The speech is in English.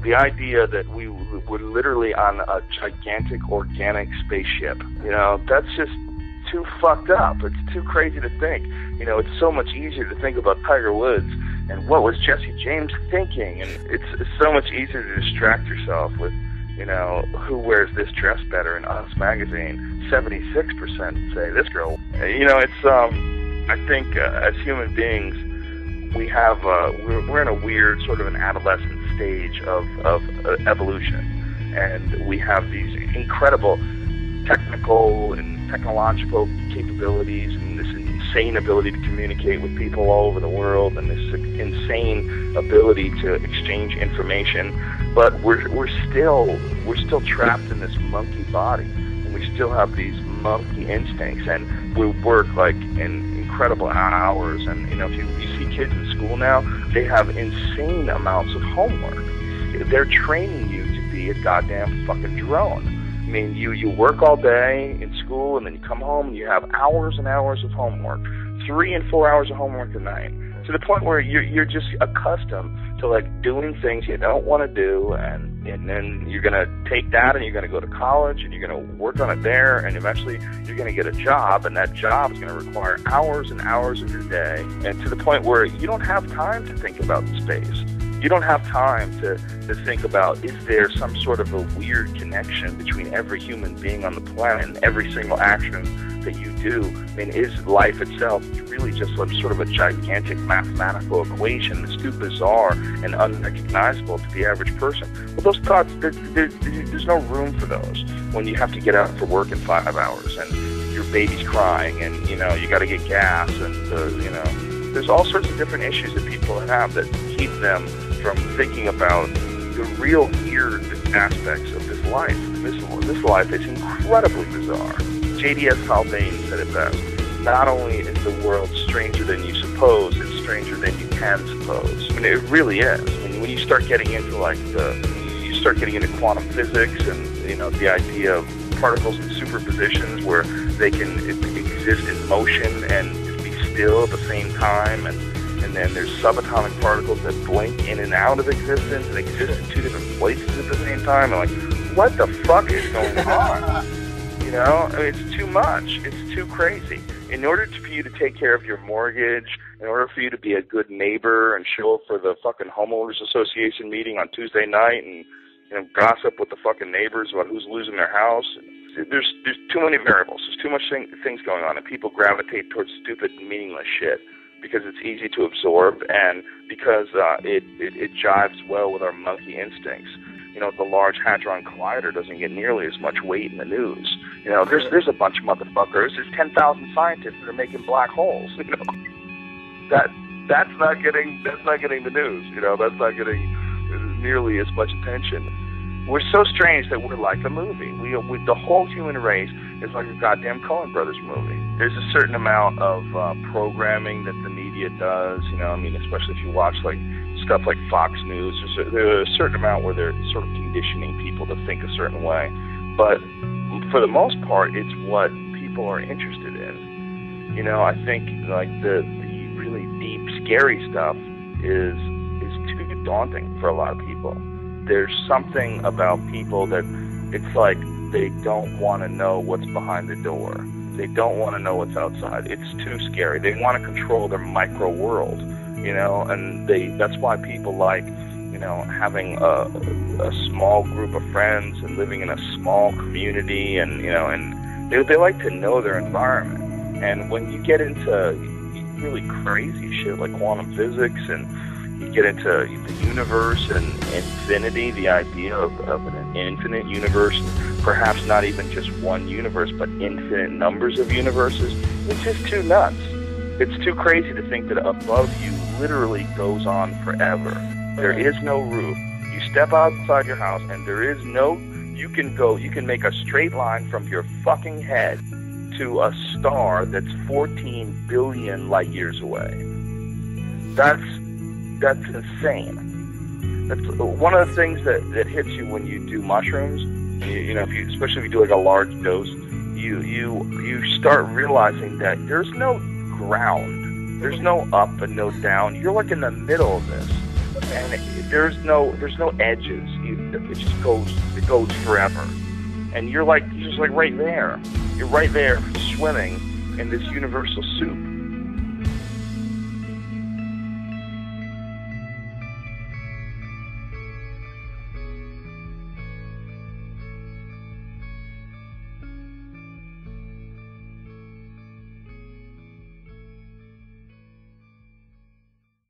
The idea that we're literally on a gigantic organic spaceship, that's just too fucked up. It's too crazy to think. It's so much easier to think about Tiger Woods and what was Jesse James thinking, and it's so much easier to distract yourself with, who wears this dress better in Us magazine. 76% say this girl. I think as human beings, we have we're in a weird sort of an adolescent stage of evolution, and we have these incredible technical and technological capabilities and this insane ability to communicate with people all over the world and this insane ability to exchange information, but we're still trapped in this monkey body, and we still have these monkey instincts, and we work like in incredible hours. And if you see kids in school now, they have insane amounts of homework. They're training you to be a goddamn fucking drone. I mean, you work all day in school, and then you come home and you have hours and hours of homework, 3 and 4 hours of homework a night, to the point where you're just accustomed to like doing things you don't want to do, and then you're gonna take that and you're gonna go to college and you're gonna work on it there, and eventually you're gonna get a job, and that job is gonna require hours and hours of your day, and to the point where you don't have time to think about space. You don't have time to think about, is there some sort of a weird connection between every human being on the planet and every single action that you do? I mean, is life itself really just some sort of a gigantic mathematical equation that's too bizarre and unrecognizable to the average person? Well, those thoughts, there's no room for those when you have to get out for work in 5 hours and your baby's crying and, you got to get gas and, there's all sorts of different issues that people have that keep them from thinking about the real weird aspects of this life. This life is incredibly bizarre. J.D.S. Haldane said it best. Not only is the world stranger than you suppose, it's stranger than you can suppose. I mean, it really is. I mean, when you start getting into quantum physics and the idea of particles in superpositions where they can exist in motion and be still at the same time, and then there's subatomic particles that blink in and out of existence and exist in 2 different places at the same time. I'm like, what the fuck is going on? I mean, it's too much. It's too crazy. In order for you to take care of your mortgage, in order for you to be a good neighbor and show up for the fucking homeowners association meeting on Tuesday night and gossip with the fucking neighbors about who's losing their house, there's too many variables. There's too much things going on, and people gravitate towards stupid, meaningless shit because it's easy to absorb and because it jives well with our monkey instincts. The Large Hadron Collider doesn't get nearly as much weight in the news. There's a bunch of motherfuckers. There's 10,000 scientists that are making black holes. That's not getting the news. That's not getting nearly as much attention. We're so strange that we're like a movie. The whole human race is like a goddamn Coen Brothers movie. There's a certain amount of programming that the media does, especially if you watch like stuff like Fox News. There's a certain amount where they're sort of conditioning people to think a certain way. But for the most part, it's what people are interested in. I think like the really deep, scary stuff is too daunting for a lot of people. There's something about people that it's like they don't want to know what's behind the door. They don't want to know what's outside. It's too scary. They want to control their micro world, and that's why people like, having a small group of friends and living in a small community, and they like to know their environment. And when you get into really crazy shit like quantum physics and you get into the universe and infinity, the idea of an infinite universe, perhaps not even just one universe, but infinite numbers of universes, it's just too nuts. It's too crazy to think that above you literally goes on forever. There is no roof. You step outside your house and there is no, you can make a straight line from your fucking head to a star that's 14 billion light years away. That's insane. That's one of the things that hits you when you do mushrooms. Especially if you do like a large dose, you start realizing that there's no ground, there's no up and no down. You're like in the middle of this, and there's no edges. It just goes forever, and you're just like right there. You're right there swimming in this universal soup.